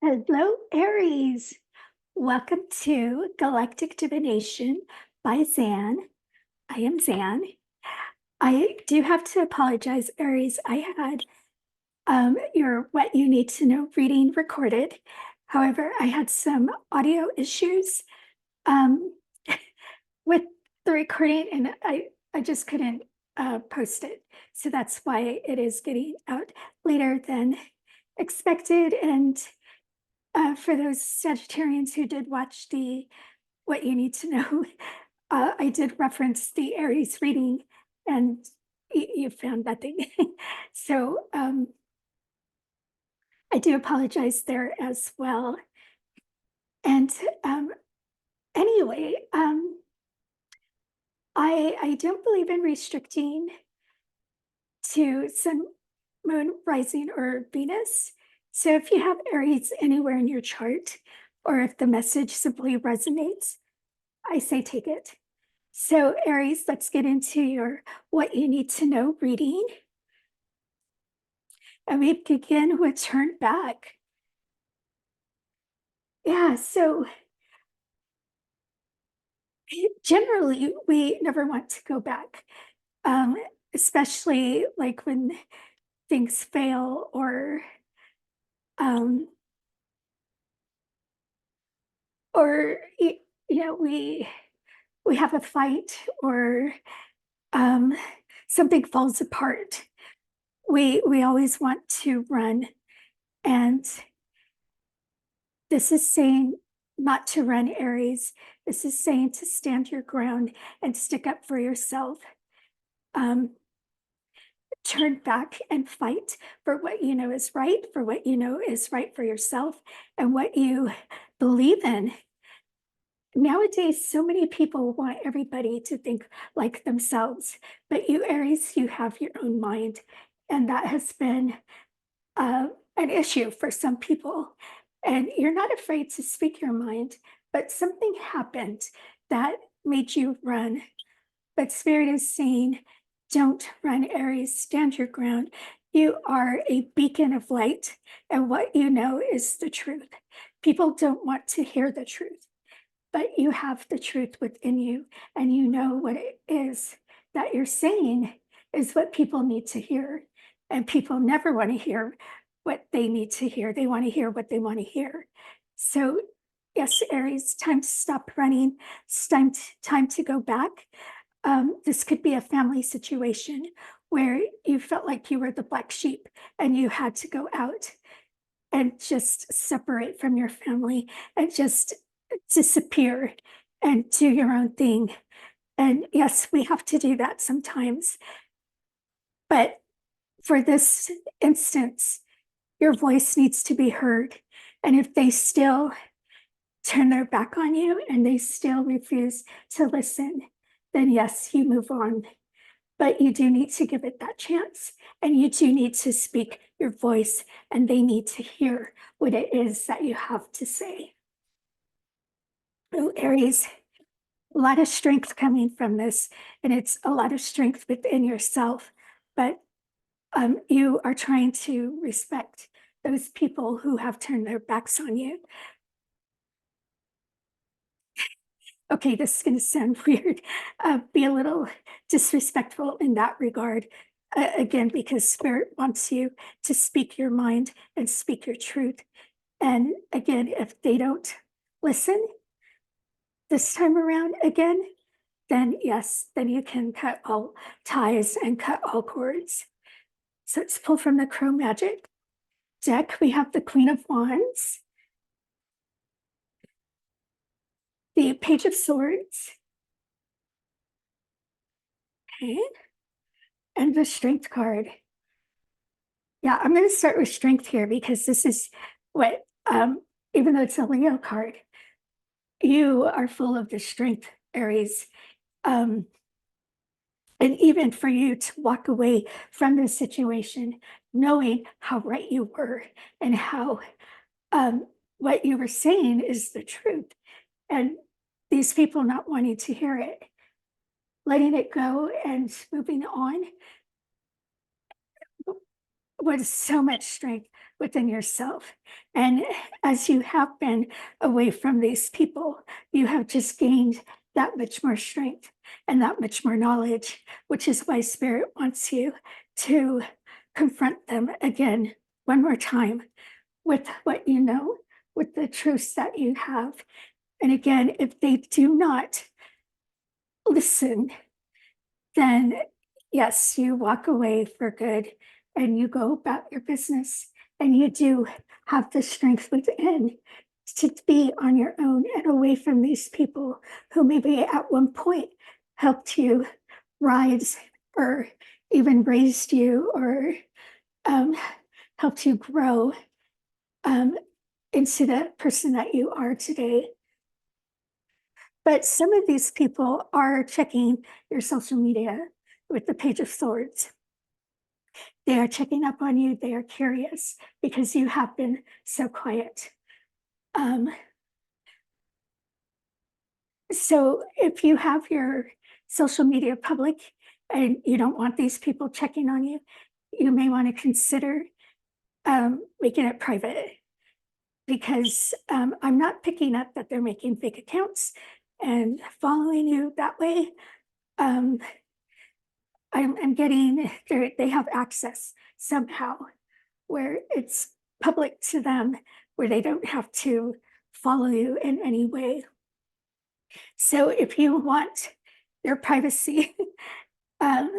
Hello, Aries. Welcome to Galactic Divination by Zan. I am Zan. I do have to apologize, Aries. I had your What You Need to Know reading recorded. However, I had some audio issues um, with the recording and I just couldn't post it. So that's why it is getting out later than expected. And for those Sagittarians who did watch the What You Need to Know, I did reference the Aries reading and you found nothing. So I do apologize there as well. And anyway, I don't believe in restricting to sun, moon, rising, or Venus. So if you have Aries anywhere in your chart, or if the message simply resonates, I say take it. So Aries, let's get into your What You Need to Know reading. And we begin with turn back. Yeah, so generally we never want to go back, um, especially like when things fail um, or we have a fight or um, something falls apart. We always want to run, and this is saying not to run, Aries. This is saying to stand your ground and stick up for yourself. Um, Turn back and fight for what you know is right, for what you know is right for yourself, and what you believe in. Nowadays, so many people want everybody to think like themselves, but you, Aries, you have your own mind, and that has been an issue for some people. And you're not afraid to speak your mind, but something happened that made you run. But Spirit is saying, don't run, Aries, stand your ground. You are a beacon of light, and what you know is the truth. People don't want to hear the truth, but you have the truth within you, and you know what it is that you're saying is what people need to hear. And people never want to hear what they need to hear. They want to hear what they want to hear. So, yes, Aries, time to stop running. It's time to go back. This could be a family situation where you felt like you were the black sheep and you had to go out and just separate from your family and just disappear and do your own thing. And yes, we have to do that sometimes. But for this instance, your voice needs to be heard. And if they still turn their back on you and they still refuse to listen, then yes, you move on. But you do need to give it that chance. And you do need to speak your voice, and they need to hear what it is that you have to say. Oh, Aries, a lot of strength coming from this, and it's a lot of strength within yourself. But you are trying to respect those people who have turned their backs on you. Okay, this is going to sound weird, be a little disrespectful in that regard. Again, because Spirit wants you to speak your mind and speak your truth. And again, if they don't listen this time around again, then yes, then you can cut all ties and cut all cords. So let's pull from the Crow Magic deck. We have the Queen of Wands, the Page of Swords, okay, and the Strength card. Yeah, I'm going to start with Strength here because this is what, even though it's a Leo card, you are full of the strength, Aries. And even for you to walk away from this situation, knowing how right you were and how what you were saying is the truth, and these people not wanting to hear it, letting it go and moving on was so much strength. within yourself. And as you have been away from these people, you have just gained that much more strength and that much more knowledge, which is why Spirit wants you to confront them again, one more time, with what you know, with the truths that you have. And again, if they do not listen, then yes, you walk away for good and you go about your business, and you do have the strength within to be on your own and away from these people who maybe at one point helped you rise or even raised you or um, helped you grow um, into the person that you are today. But some of these people are checking your social media with the Page of Swords. They are checking up on you. They are curious because you have been so quiet. Um, so if you have your social media public and you don't want these people checking on you, you may want to consider making it private, because I'm not picking up that they're making fake accounts and following you that way. Um, I'm getting they have access somehow where it's public to them, where they don't have to follow you in any way. So if you want their privacy, um,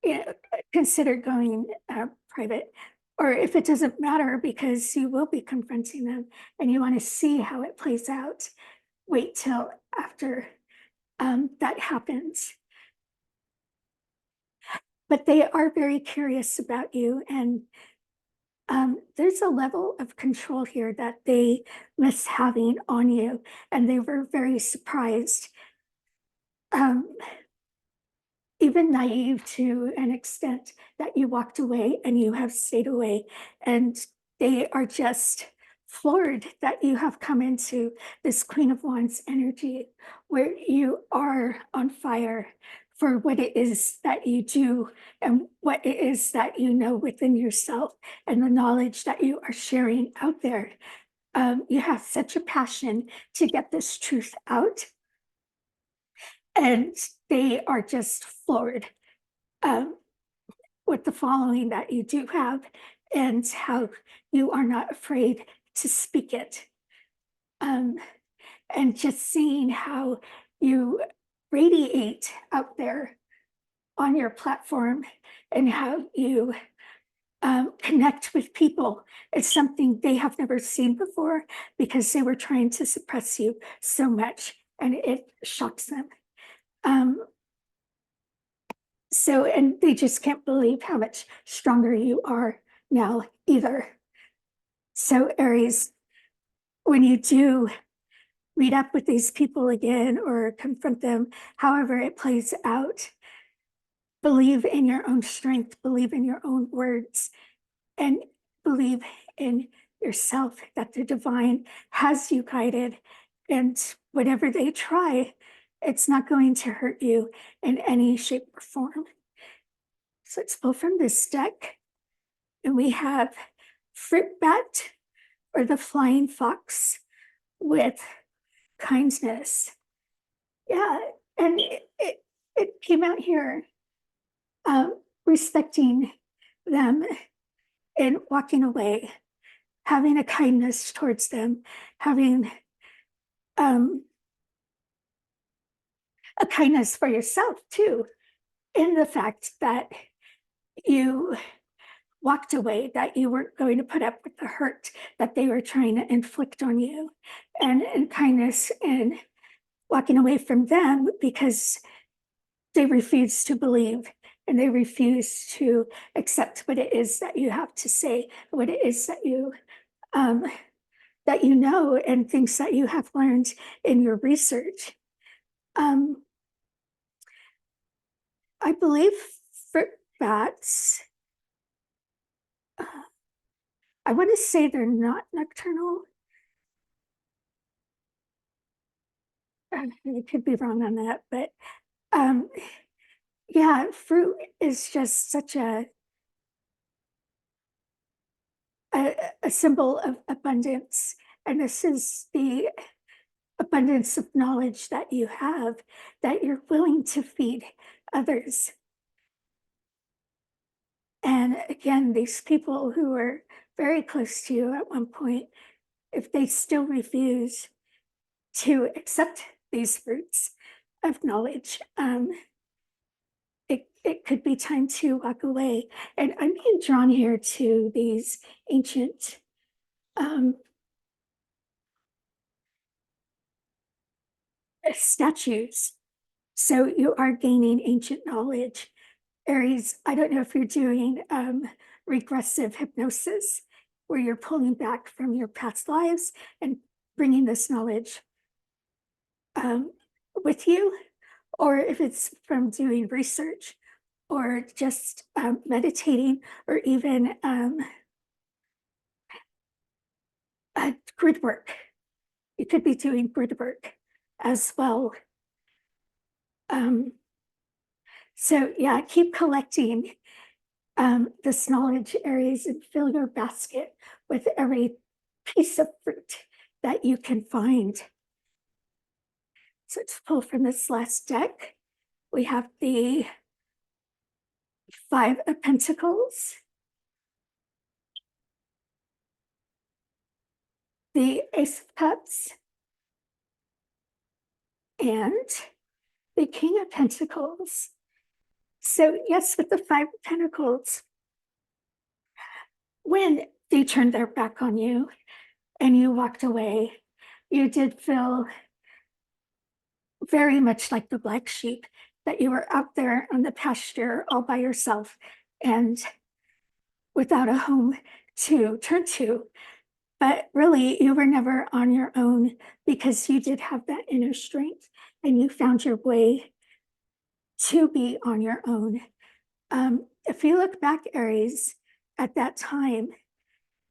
you know, consider going private. Or if it doesn't matter because you will be confronting them and you want to see how it plays out, wait till after that happens. But they are very curious about you, and there's a level of control here that they miss having on you, and they were very surprised, um, even naive to an extent, that you walked away and you have stayed away. And they are just floored that you have come into this Queen of Wands energy where you are on fire for what it is that you do and what it is that you know within yourself and the knowledge that you are sharing out there. You have such a passion to get this truth out, and they are just floored um, with the following that you do have and how you are not afraid to speak it. Um, and just seeing how you radiate out there on your platform and how you connect with people is something they have never seen before, because they were trying to suppress you so much and it shocks them. So, and they just can't believe how much stronger you are now either. So, Aries, when you do meet up with these people again or confront them, however it plays out, believe in your own strength, believe in your own words, and believe in yourself that the divine has you guided. And whatever they try, it's not going to hurt you in any shape or form. So let's pull from this deck. And we have fruit bat, or the flying fox, with kindness. Yeah, and it came out here respecting them and walking away, having a kindness towards them, having um, a kindness for yourself too, in the fact that you walked away, that you weren't going to put up with the hurt that they were trying to inflict on you, and kindness and walking away from them because they refuse to believe and they refuse to accept what it is that you have to say, what it is um, that you know, and things that you have learned in your research. I believe fruit bats, I want to say they're not nocturnal. I could be wrong on that, but um, yeah, fruit is just such a a symbol of abundance. And this is the abundance of knowledge that you have, that you're willing to feed others. And again, these people who are very close to you at one point, if they still refuse to accept these fruits of knowledge, it could be time to walk away. And I'm being drawn here to these ancient statues. So you are gaining ancient knowledge. Aries, I don't know if you're doing regressive hypnosis, where you're pulling back from your past lives and bringing this knowledge with you, or if it's from doing research or just meditating, or even grid work. You could be doing grid work as well. So yeah, keep collecting this knowledge, Aries, and fill your basket with every piece of fruit that you can find. So to pull from this last deck, we have the Five of Pentacles, the Ace of Cups, and the King of Pentacles. So yes, with the Five of Pentacles, when they turned their back on you and you walked away, you did feel very much like the black sheep, that you were out there on the pasture all by yourself and without a home to turn to. But really, you were never on your own, because you did have that inner strength and you found your way to be on your own. If you look back, Aries, at that time,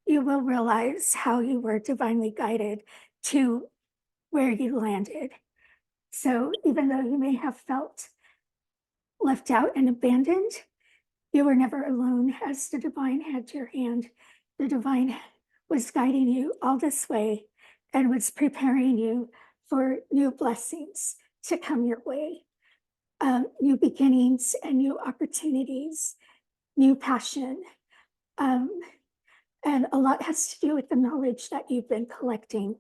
you will realize how you were divinely guided to where you landed. So even though you may have felt left out and abandoned, you were never alone, as the divine had your hand. The divine was guiding you all this way and was preparing you for new blessings to come your way, new beginnings and new opportunities, new passion. And a lot has to do with the knowledge that you've been collecting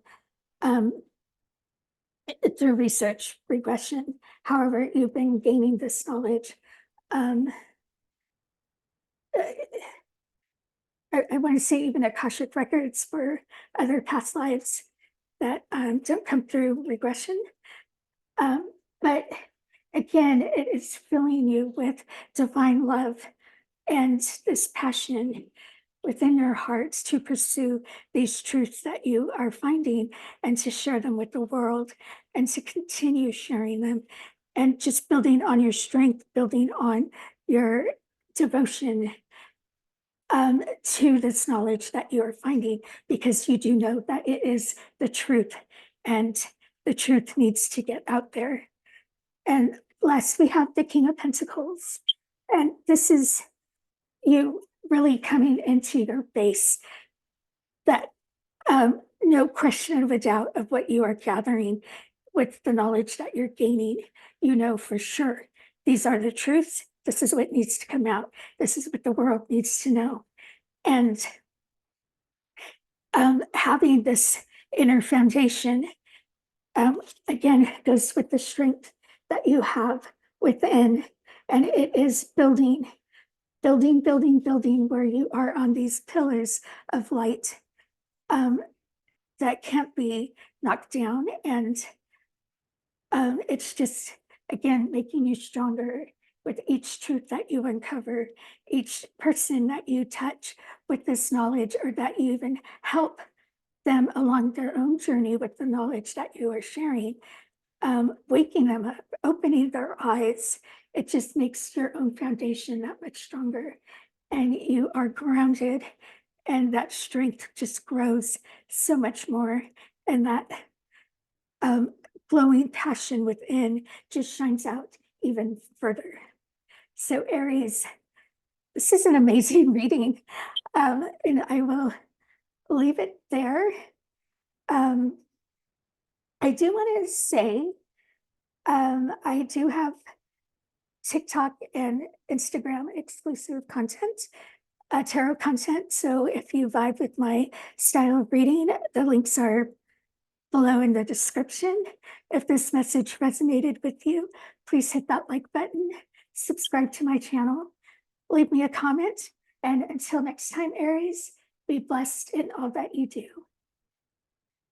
through research, regression. However, you've been gaining this knowledge. I want to say even Akashic records for other past lives that don't come through regression. But again, it is filling you with divine love and this passion within your hearts to pursue these truths that you are finding and to share them with the world and to continue sharing them, and just building on your strength, building on your devotion to this knowledge that you are finding, because you do know that it is the truth and the truth needs to get out there. And last, we have the King of Pentacles. And this is you really coming into your base, that no question of a doubt of what you are gathering with the knowledge that you're gaining. You know for sure these are the truths. This is what needs to come out. This is what the world needs to know. And having this inner foundation, again, goes with the strength that you have within. And it is building, where you are on these pillars of light that can't be knocked down. And it's just, again, making you stronger with each truth that you uncover, each person that you touch with this knowledge, or that you even help them along their own journey with the knowledge that you are sharing, waking them up, opening their eyes. It just makes your own foundation that much stronger, and you are grounded, and that strength just grows so much more, and that glowing passion within just shines out even further. So Aries, this is an amazing reading, and I will leave it there. Um, I do want to say, I do have TikTok and Instagram exclusive content, tarot content. So if you vibe with my style of reading, the links are below in the description. If this message resonated with you, please hit that like button, subscribe to my channel, leave me a comment, and until next time, Aries, be blessed in all that you do.